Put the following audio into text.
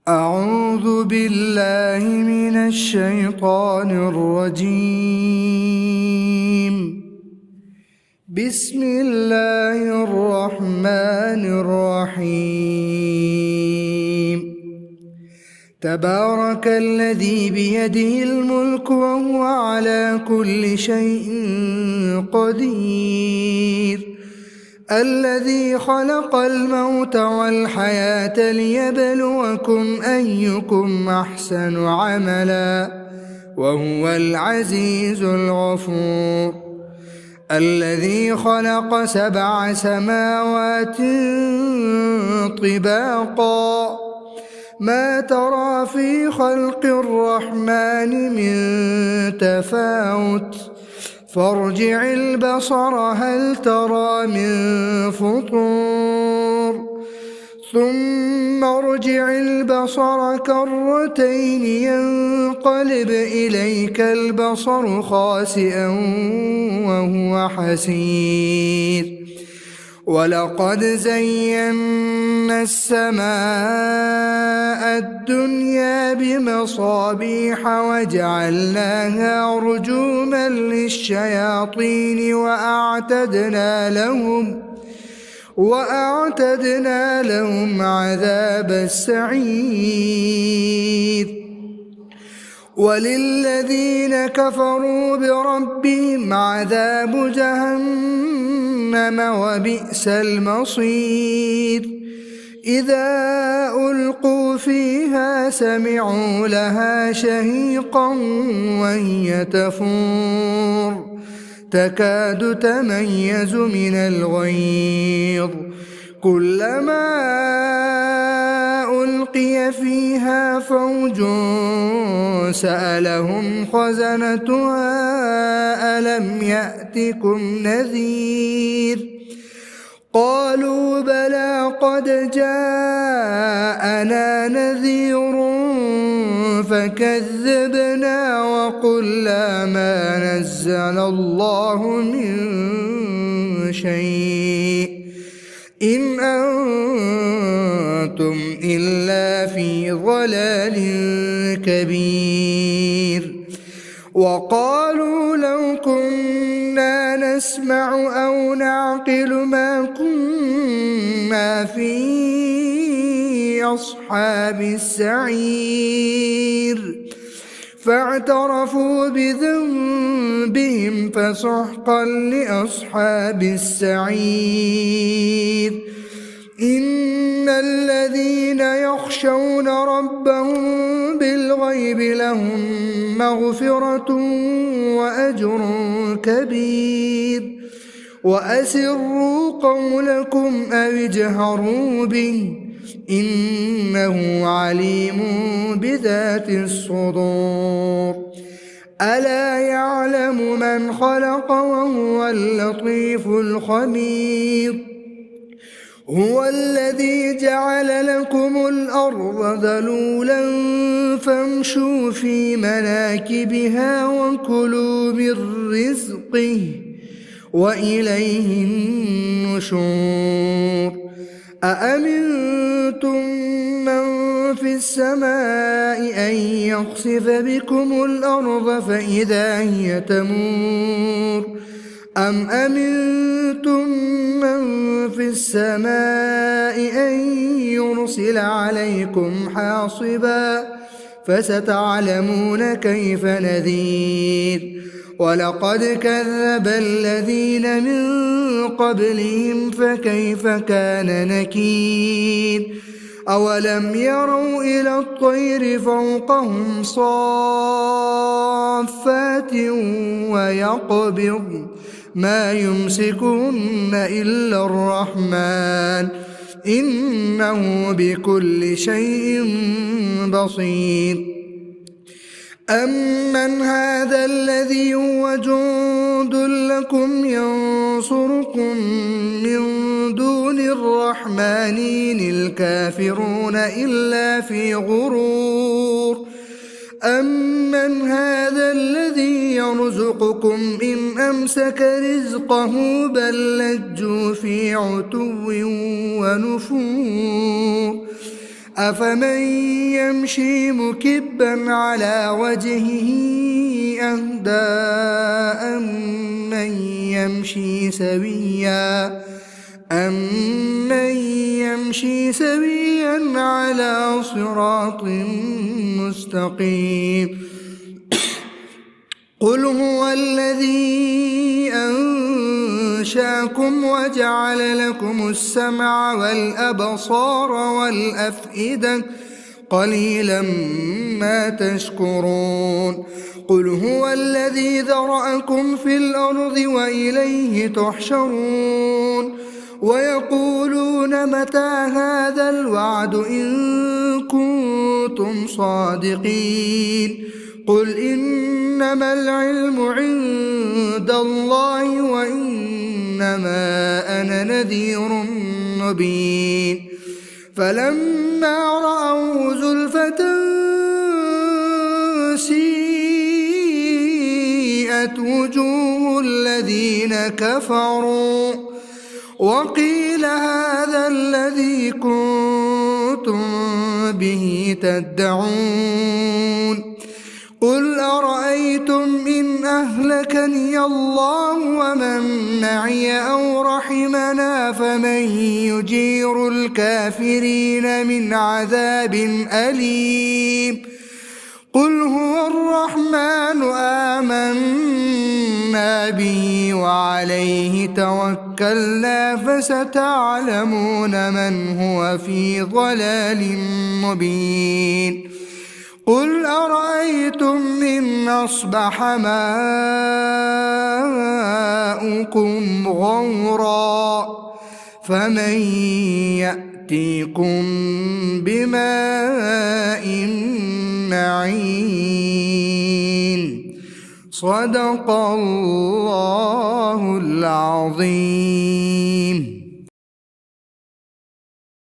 أعوذ بالله من الشيطان الرجيم. بسم الله الرحمن الرحيم. تبارك الذي بيده الملك وهو على كل شيء قدير. الذي خلق الموت والحياة ليبلوكم أيكم أحسن عملا وهو العزيز الغفور. الذي خلق 7 سماوات طباقا ما ترى في خلق الرحمن من تفاوت فارجع البصر هل ترى من فطور ثم ارجع البصر كرتين ينقلب إليك البصر خاسئا وهو حسير. ولقد زينا السماء الدنيا بمصابيح وجعلناها رجوما للشياطين وأعتدنا لهم عذاب السعير. وللذين كفروا بربهم عذاب جهنم وبئس المصير. إذا ألقوا فيها سمعوا لها شهيقا وهي تفور تكاد تميز من الغيظ. كلما ألقي فيها فوج سألهم خزنتها ألم يأتكم نذير قالوا بلى قد جاءنا نذير فكذبنا وقلنا ما نزل الله من شيء إن أنتم إلا في ضلال كبير. وقالوا لو كنا نسمع أو نعقل ما كنا في أصحاب السعير فاعترفوا بذنبهم فسحقا لأصحاب السعير. إن الذين يخشون ربهم بالغيب لهم مغفرة وأجر كبير. وأسروا قولكم أو اجهروا به إنه عليم بذات الصدور. ألا يعلم من خلق وهو اللطيف الخبير. هو الذي جعل لكم الأرض ذلولا فامشوا في مناكبها وكلوا من رزقه وإليه النشور. أأمنتم من في السماء أن يخسف بكم الأرض فإذا هي تمور أم أمنتم من في السماء أن يرسل عليكم حاصبا فستعلمون كيف نذير. ولقد كذب الذين من قبلهم فكيف كان نكير. أولم يروا إلى الطير فوقهم صافات ويقبض ما يمسكن إلا الرحمن إنه بكل شيء بصير. أمن هذا الذي هو جند لكم ينصركم من دون الرحمن إن الكافرون إلا في غرور. أمن هذا الذي يرزقكم إن أمسك رزقه بل لجوا في عتو ونفور. أفمن يمشي مكبا على وجهه أهدى أمن يمشي سويا على صراط مستقيم قل هو الذي أنشاكم وجعل لكم السمع والأبصار والأفئدة قليلا ما تشكرون قل هو الذي ذرأكم في الأرض وإليه تحشرون ويقولون متى هذا الوعد إن كنتم صادقين قل إنما العلم عند الله وإنما أنا نذير مبين فلما رأوا زلفة سيئت وجوه الذين كفروا وقيل هذا الذي كنتم به تدعون قل أرأيتم إن أهلكني الله ومن معي أو رحمنا فمن يجير الكافرين من عذاب أليم قل هو الرحمن آمنا به وعليه توكلنا فستعلمون من هو في ضلال مبين قل أرأيتم إن أصبح ماؤكم غورا فمن يأتيكم بماء معين صدق الله العظيم.